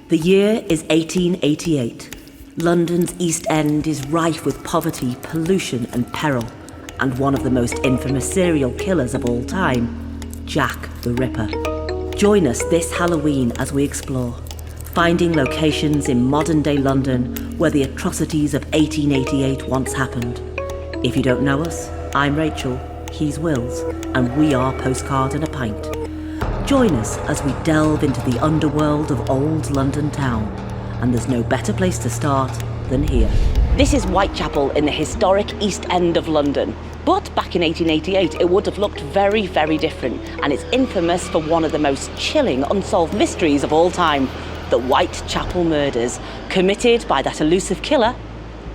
The year is 1888. London's East End is rife with poverty, pollution and peril, and one of the most infamous serial killers of all time, Jack the Ripper. Join us this Halloween as we explore, finding locations in modern-day London where the atrocities of 1888 once happened. If you don't know us, I'm Rachel, he's Wills, and we are Postcard and a Pint. Join us as we delve into the underworld of old London town, and there's no better place to start than here. This is Whitechapel in the historic East End of London. But back in 1888, it would have looked very, very different, and it's infamous for one of the most chilling unsolved mysteries of all time, the Whitechapel murders, committed by that elusive killer,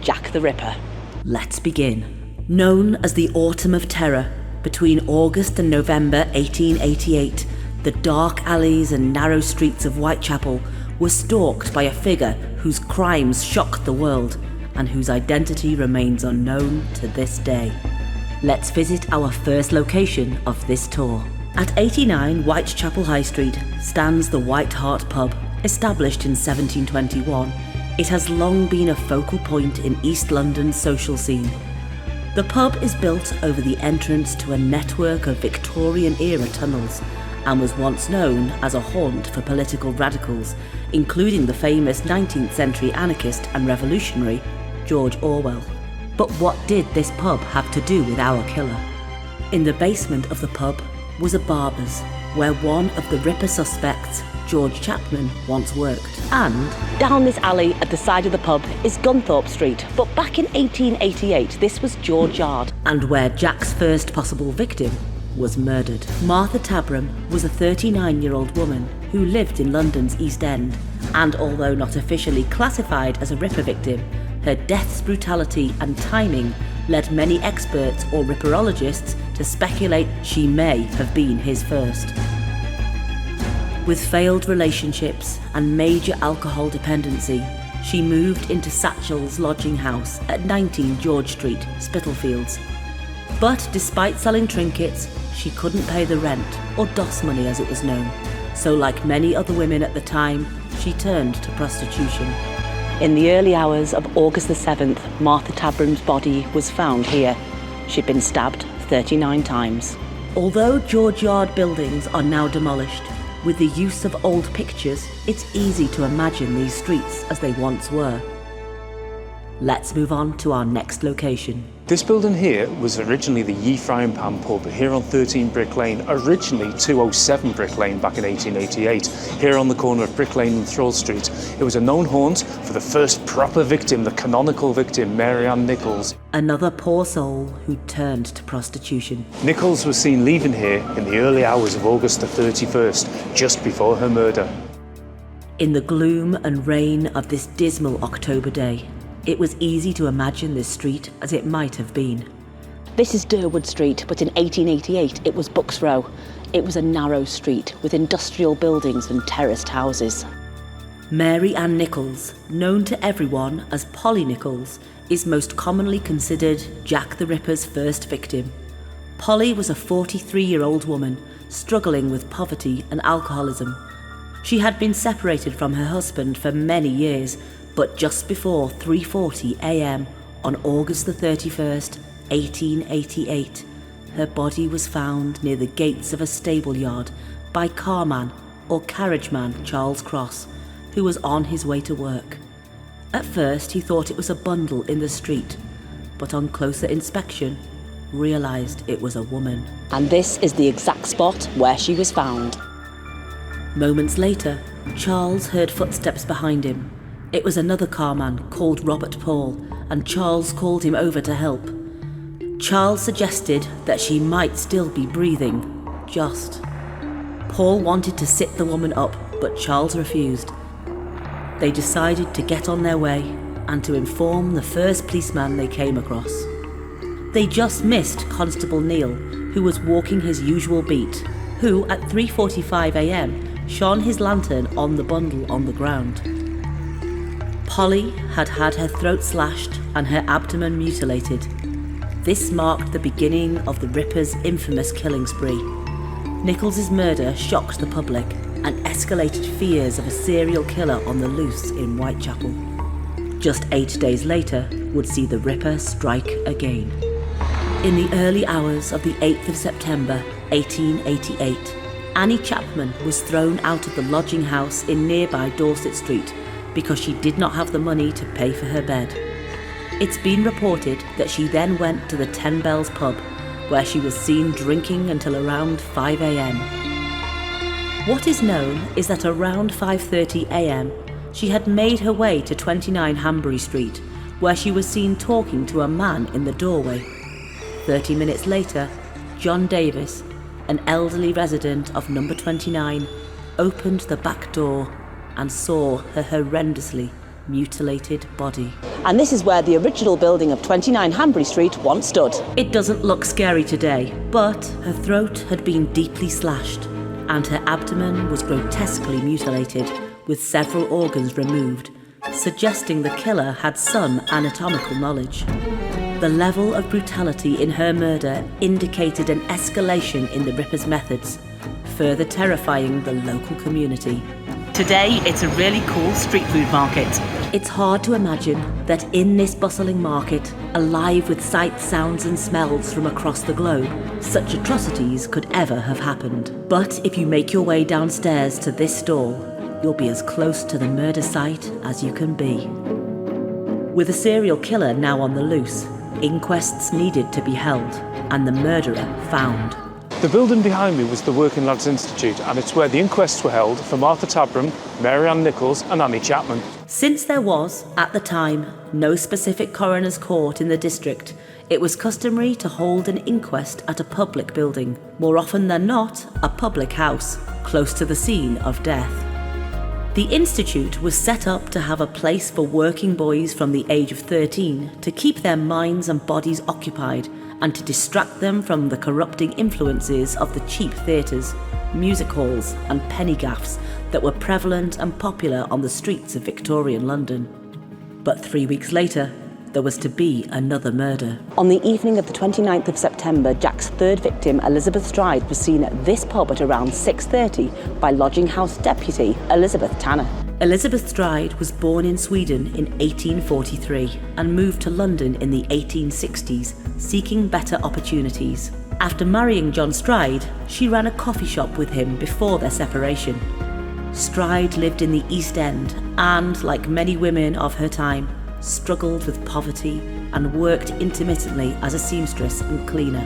Jack the Ripper. Let's begin. Known as the Autumn of Terror, between August and November 1888, the dark alleys and narrow streets of Whitechapel were stalked by a figure whose crimes shocked the world and whose identity remains unknown to this day. Let's visit our first location of this tour. At 89 Whitechapel High Street stands the White Hart pub. Established in 1721, it has long been a focal point in East London's social scene. The pub is built over the entrance to a network of Victorian-era tunnels and was once known as a haunt for political radicals, including the famous 19th century anarchist and revolutionary George Orwell. But what did this pub have to do with our killer? In the basement of the pub was a barber's, where one of the Ripper suspects, George Chapman, once worked. And down this alley at the side of the pub is Gunthorpe Street, but back in 1888 this was George Yard, and where Jack's first possible victim was murdered. Martha Tabram was a 39-year-old woman who lived in London's East End, and although not officially classified as a Ripper victim, her death's brutality and timing led many experts or Ripperologists to speculate she may have been his first. With failed relationships and major alcohol dependency, she moved into Satchel's lodging house at 19 George Street, Spitalfields. But despite selling trinkets, she couldn't pay the rent, or DOS money as it was known. So like many other women at the time, she turned to prostitution. In the early hours of August the 7th, Martha Tabram's body was found here. She'd been stabbed 39 times. Although George Yard buildings are now demolished, with the use of old pictures, it's easy to imagine these streets as they once were. Let's move on to our next location. This building here was originally the Ye Frying Pan pub here on 13 Brick Lane, originally 207 Brick Lane back in 1888, here on the corner of Brick Lane and Thrall Street. It was a known haunt for the first proper victim, the canonical victim, Mary Ann Nichols. Another poor soul who turned to prostitution. Nichols was seen leaving here in the early hours of August the 31st, just before her murder. In the gloom and rain of this dismal October day, it was easy to imagine this street as it might have been. This is Durwood Street, but in 1888 it was Bucks Row. It was a narrow street with industrial buildings and terraced houses. Mary Ann Nichols, known to everyone as Polly Nichols, is most commonly considered Jack the Ripper's first victim. Polly was a 43-year-old woman struggling with poverty and alcoholism. She had been separated from her husband for many years, but just before 3:40 a.m. on August the 31st, 1888, her body was found near the gates of a stable yard by carman or carriageman Charles Cross, who was on his way to work. At first he thought it was a bundle in the street, but on closer inspection realised it was a woman. And this is the exact spot where she was found. Moments later, Charles heard footsteps behind him. It was another carman called Robert Paul, and Charles called him over to help. Charles suggested that she might still be breathing, just. Paul wanted to sit the woman up, but Charles refused. They decided to get on their way and to inform the first policeman they came across. They just missed Constable Neil, who was walking his usual beat, who at 3:45 a.m. shone his lantern on the bundle on the ground. Polly had had her throat slashed and her abdomen mutilated. This marked the beginning of the Ripper's infamous killing spree. Nichols' murder shocked the public, and escalated fears of a serial killer on the loose in Whitechapel. Just 8 days later would see the Ripper strike again. In the early hours of the 8th of September, 1888, Annie Chapman was thrown out of the lodging house in nearby Dorset Street because she did not have the money to pay for her bed. It's been reported that she then went to the 10 Bells pub, where she was seen drinking until around 5 a.m. What is known is that around 5:30 a.m, she had made her way to 29 Hanbury Street, where she was seen talking to a man in the doorway. 30 minutes later, John Davis, an elderly resident of number 29, opened the back door and saw her horrendously mutilated body. And this is where the original building of 29 Hanbury Street once stood. It doesn't look scary today, but her throat had been deeply slashed and her abdomen was grotesquely mutilated with several organs removed, suggesting the killer had some anatomical knowledge. The level of brutality in her murder indicated an escalation in the Ripper's methods, further terrifying the local community. Today, it's a really cool street food market. It's hard to imagine that in this bustling market, alive with sights, sounds and smells from across the globe, such atrocities could ever have happened. But if you make your way downstairs to this stall, you'll be as close to the murder site as you can be. With a serial killer now on the loose, inquests needed to be held and the murderer found. The building behind me was the Working Lads Institute, and it's where the inquests were held for Martha Tabram, Mary Ann Nichols and Annie Chapman. Since there was, at the time, no specific coroner's court in the district, it was customary to hold an inquest at a public building, more often than not a public house, close to the scene of death. The institute was set up to have a place for working boys from the age of 13 to keep their minds and bodies occupied and to distract them from the corrupting influences of the cheap theatres, music halls and penny gaffs that were prevalent and popular on the streets of Victorian London. But 3 weeks later, there was to be another murder. On the evening of the 29th of September, Jack's third victim, Elizabeth Stride, was seen at this pub at around 6:30 by lodging house deputy Elizabeth Tanner. Elizabeth Stride was born in Sweden in 1843 and moved to London in the 1860s, seeking better opportunities. After marrying John Stride, she ran a coffee shop with him before their separation. Stride lived in the East End and, like many women of her time, struggled with poverty and worked intermittently as a seamstress and cleaner.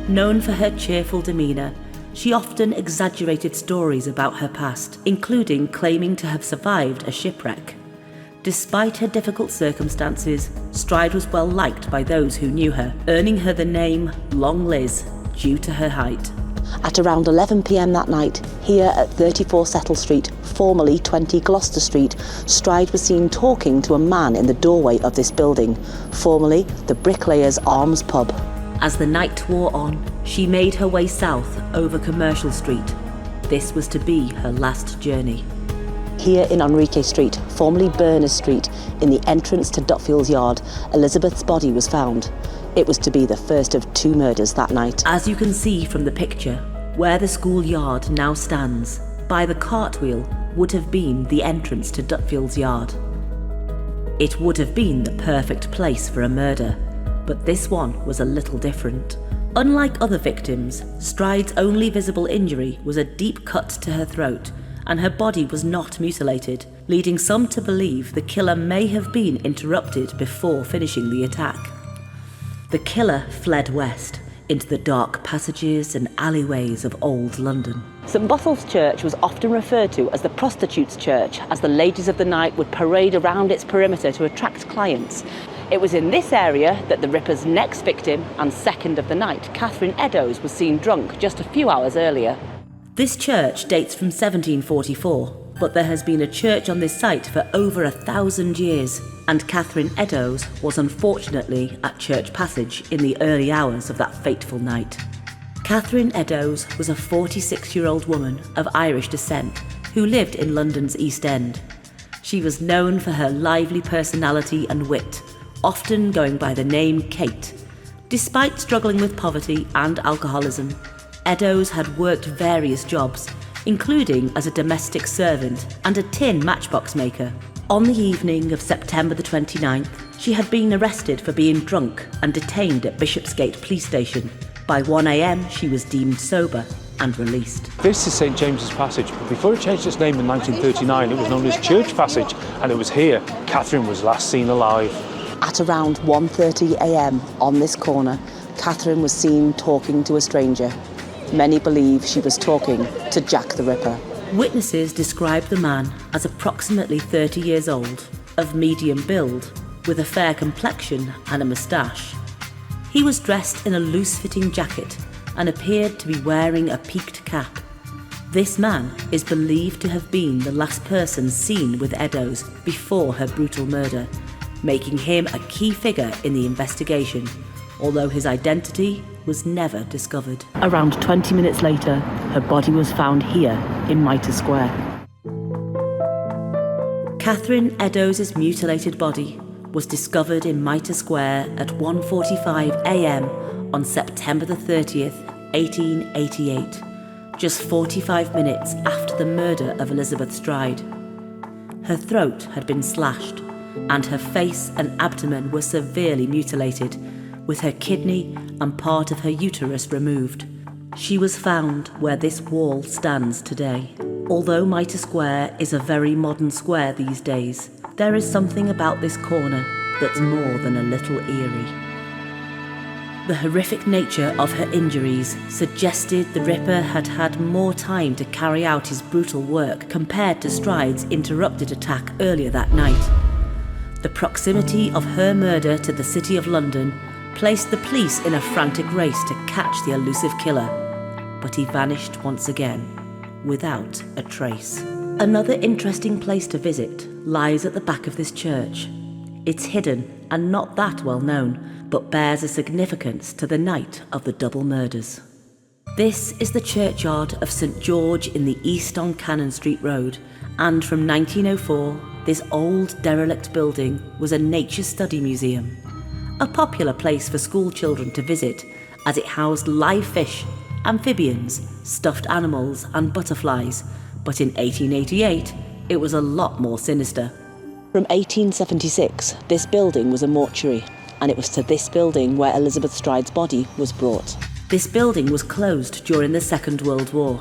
Known for her cheerful demeanour, she often exaggerated stories about her past, including claiming to have survived a shipwreck. Despite her difficult circumstances, Stride was well liked by those who knew her, earning her the name Long Liz due to her height. At around 11 p.m. that night, here at 34 Settle Street, formerly 20 Gloucester Street, Stride was seen talking to a man in the doorway of this building, formerly the Bricklayers Arms pub. As the night wore on, she made her way south over Commercial Street. This was to be her last journey. Here in Enrique Street, formerly Berners Street, in the entrance to Dutfield's yard, Elizabeth's body was found. It was to be the first of 2 murders that night. As you can see from the picture, where the schoolyard now stands, by the cartwheel would have been the entrance to Dutfield's yard. It would have been the perfect place for a murder, but this one was a little different. Unlike other victims, Stride's only visible injury was a deep cut to her throat, and her body was not mutilated, leading some to believe the killer may have been interrupted before finishing the attack. The killer fled west, into the dark passages and alleyways of old London. St Botolph's Church was often referred to as the prostitutes' church, as the ladies of the night would parade around its perimeter to attract clients. It was in this area that the Ripper's next victim, and second of the night, Katherine Edos, was seen drunk just a few hours earlier. This church dates from 1744, but there has been a church on this site for over 1,000 years, and Katherine Edos was unfortunately at Church Passage in the early hours of that fateful night. Katherine Edos was a 46-year-old woman of Irish descent who lived in London's East End. She was known for her lively personality and wit, often going by the name Kate. Despite struggling with poverty and alcoholism, Edos had worked various jobs, including as a domestic servant and a tin matchbox maker. On the evening of September the 29th, she had been arrested for being drunk and detained at Bishopsgate Police Station. By 1 a.m, she was deemed sober and released. This is St James's Passage, but before it changed its name in 1939, it was known as Church Passage, and it was here Katherine was last seen alive. At around 1:30 a.m. on this corner, Katherine was seen talking to a stranger. Many believe she was talking to Jack the Ripper. Witnesses described the man as approximately 30 years old, of medium build, with a fair complexion and a moustache. He was dressed in a loose-fitting jacket and appeared to be wearing a peaked cap. This man is believed to have been the last person seen with Edos before her brutal murder, making him a key figure in the investigation, although his identity was never discovered. Around 20 minutes later, her body was found here in Mitre Square. Katherine Edos' mutilated body was discovered in Mitre Square at 1:45 a.m. on September the 30th, 1888, just 45 minutes after the murder of Elizabeth Stride. Her throat had been slashed, and her face and abdomen were severely mutilated, with her kidney and part of her uterus removed. She was found where this wall stands today. Although Mitre Square is a very modern square these days, there is something about this corner that's more than a little eerie. The horrific nature of her injuries suggested the Ripper had had more time to carry out his brutal work compared to Stride's interrupted attack earlier that night. The proximity of her murder to the City of London placed the police in a frantic race to catch the elusive killer, but he vanished once again, without a trace. Another interesting place to visit lies at the back of this church. It's hidden and not that well known, but bears a significance to the night of the double murders. This is the churchyard of St George in the east on Cannon Street Road, and from 1904, this old derelict building was a nature study museum, a popular place for school children to visit as it housed live fish, amphibians, stuffed animals and butterflies, but in 1888 it was a lot more sinister. From 1876, this building was a mortuary, and it was to this building where Elizabeth Stride's body was brought. This building was closed during the Second World War.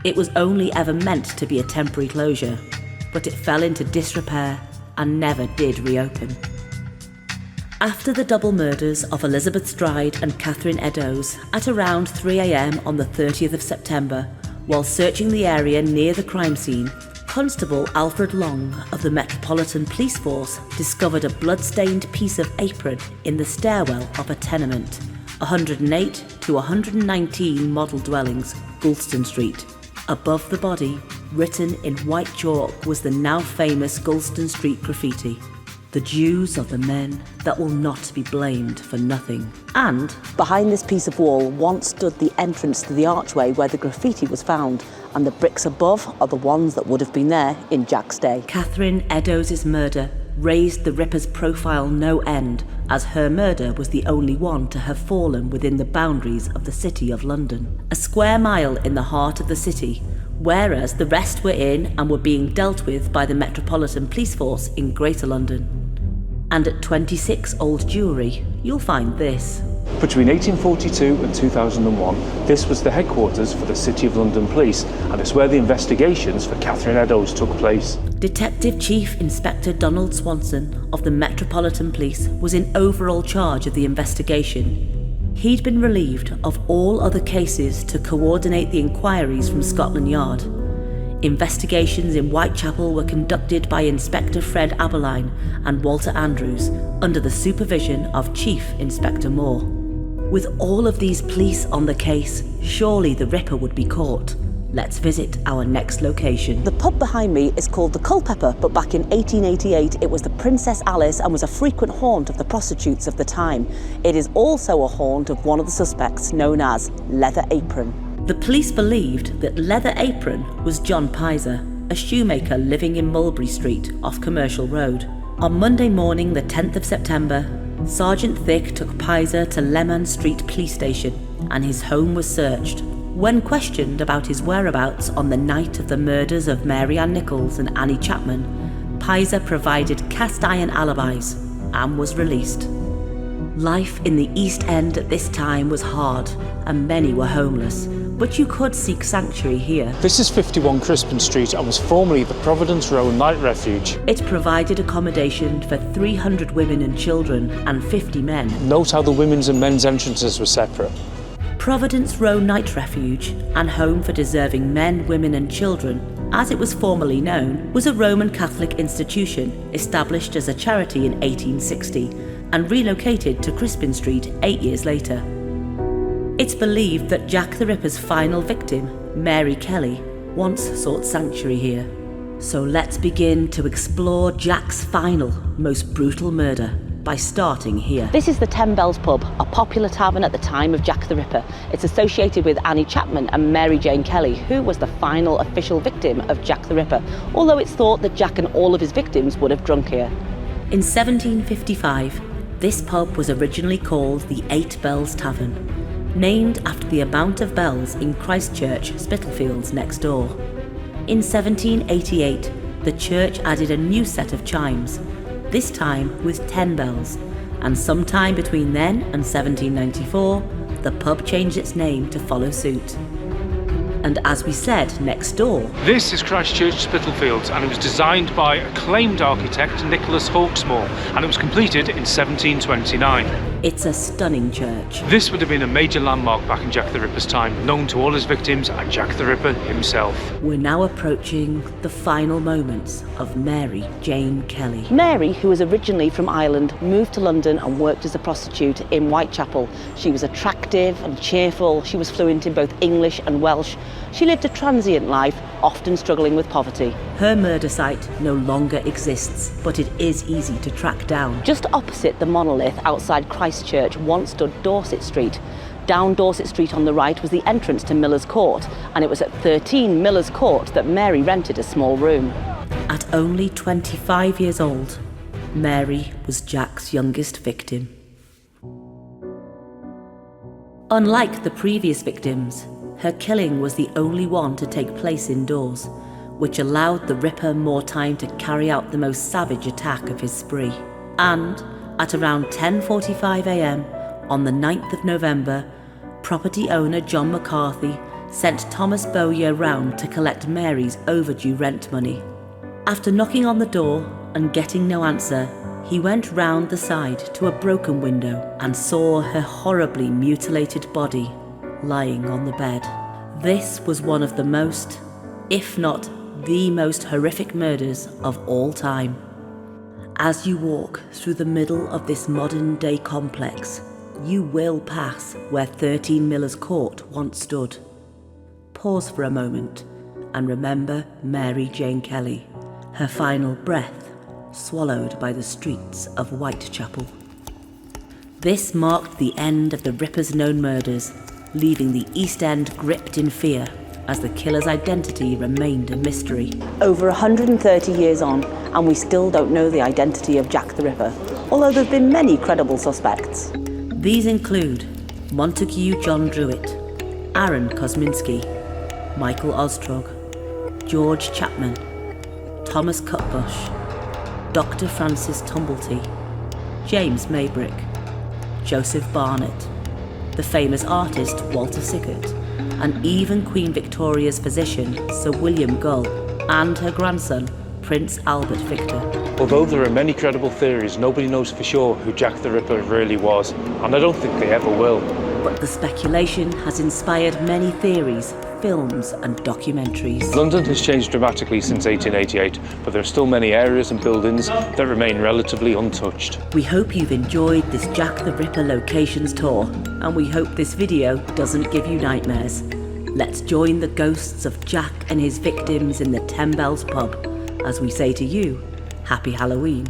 It was only ever meant to be a temporary closure, but it fell into disrepair and never did reopen. After the double murders of Elizabeth Stride and Katherine Edos at around 3 a.m. on the 30th of September, while searching the area near the crime scene, Constable Alfred Long of the Metropolitan Police Force discovered a blood-stained piece of apron in the stairwell of a tenement, 108 to 119 model dwellings, Gston Street. Above the body, written in white chalk, was the now famous Gston Street graffiti: "The Jews are the men that will not be blamed for nothing." And behind this piece of wall once stood the entrance to the archway where the graffiti was found, and the bricks above are the ones that would have been there in Jack's day. Katherine Edos' murder raised the Ripper's profile no end, as her murder was the only one to have fallen within the boundaries of the City of London, a square mile in the heart of the city, whereas the rest were in and were being dealt with by the Metropolitan Police Force in Greater London. And at 26 Old Jewellery, you'll find this. Between 1842 and 2001, this was the headquarters for the City of London Police, and it's where the investigations for Katherine Edos took place. Detective Chief Inspector Donald Swanson of the Metropolitan Police was in overall charge of the investigation. He'd been relieved of all other cases to coordinate the inquiries from Scotland Yard. Investigations in Whitechapel were conducted by Inspector Fred Aberline and Walter Andrews under the supervision of Chief Inspector Moore. With all of these police on the case, surely the Ripper would be caught. Let's visit our next location. The pub behind me is called the Culpeper, but back in 1888 it was the Princess Alice and was a frequent haunt of the prostitutes of the time. It is also a haunt of one of the suspects, known as Leather Apron. The police believed that Leather Apron was John Pizer, a shoemaker living in Mulberry Street off Commercial Road. On Monday morning, the 10th of September, Sergeant Thick took Pizer to Leman Street Police Station, and his home was searched. When questioned about his whereabouts on the night of the murders of Mary Ann Nichols and Annie Chapman, Pizer provided cast-iron alibis and was released. Life in the East End at this time was hard, and many were homeless, but you could seek sanctuary here. This is 51 Crispin Street and was formerly the Providence Row Night Refuge. It provided accommodation for 300 women and children and 50 men. Note how the women's and men's entrances were separate. Providence Row Night Refuge, and home for deserving men, women and children, as it was formerly known, was a Roman Catholic institution established as a charity in 1860 and relocated to Crispin Street 8 years later. It's believed that Jack the Ripper's final victim, Mary Kelly, once sought sanctuary here. So let's begin to explore Jack's final, most brutal murder by starting here. This is the 10 Bells pub, a popular tavern at the time of Jack the Ripper. It's associated with Annie Chapman and Mary Jane Kelly, who was the final official victim of Jack the Ripper, although it's thought that Jack and all of his victims would have drunk here. In 1755, this pub was originally called the 8 Bells Tavern, named after the amount of bells in Christchurch, Spitalfields next door. In 1788, the church added a new set of chimes, this time with 10 bells, and sometime between then and 1794, the pub changed its name to follow suit. And as we said, next door, This is Christchurch Spitalfields, and it was designed by acclaimed architect Nichols Hawksmoor, and it was completed in 1729. it's a stunning church. This would have been a major landmark back in Jack the Ripper's time, known to all his victims and Jack the Ripper himself. We're now approaching the final moments of Mary Jane Kelly. Mary, who was originally from Ireland, moved to London and worked as a prostitute in Whitechapel. She was attractive and cheerful. She was fluent in both English and Welsh. She lived a transient life, often struggling with poverty. Her murder site no longer exists, but it is easy to track down. Just opposite the monolith outside Christchurch once stood Dorset Street. Down Dorset Street on the right was the entrance to Miller's Court, and it was at 13 Miller's Court that Mary rented a small room. At only 25 years old, Mary was Jack's youngest victim. Unlike the previous victims, her killing was the only one to take place indoors, which allowed the Ripper more time to carry out the most savage attack of his spree. And at around 10:45 a.m. on the 9th of November, property owner John McCarthy sent Thomas Bowyer round to collect Mary's overdue rent money. After knocking on the door and getting no answer, he went round the side to a broken window and saw her horribly mutilated body lying on the bed. This was one of the most, if not the most horrific murders of all time. As you walk through the middle of this modern-day complex, you will pass where 13 Miller's Court once stood. Pause for a moment and remember Mary Jane Kelly, her final breath swallowed by the streets of Whitechapel. This marked the end of the Ripper's known murders, leaving the East End gripped in fear as the killer's identity remained a mystery. Over 130 years on, and we still don't know the identity of Jack the Ripper, although there have been many credible suspects. These include Montague John Druitt, Aaron Kosminski, Michael Ostrog, George Chapman, Thomas Cutbush, Dr. Francis Tumblety, James Maybrick, Joseph Barnett, the famous artist Walter Sickert, and even Queen Victoria's physician Sir William Gull, and her grandson Prince Albert Victor. Although there are many credible theories, nobody knows for sure who Jack the Ripper really was, and I don't think they ever will. But the speculation has inspired many theories, films and documentaries. London has changed dramatically since 1888, but there are still many areas and buildings that remain relatively untouched. We hope you've enjoyed this Jack the Ripper locations tour, and we hope this video doesn't give you nightmares. Let's join the ghosts of Jack and his victims in the 10 Bells pub as we say to you, Happy Halloween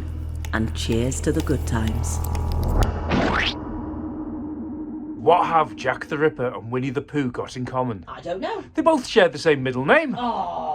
and cheers to the good times. What have Jack the Ripper and Winnie the Pooh got in common? I don't know. They both share the same middle name. Oh.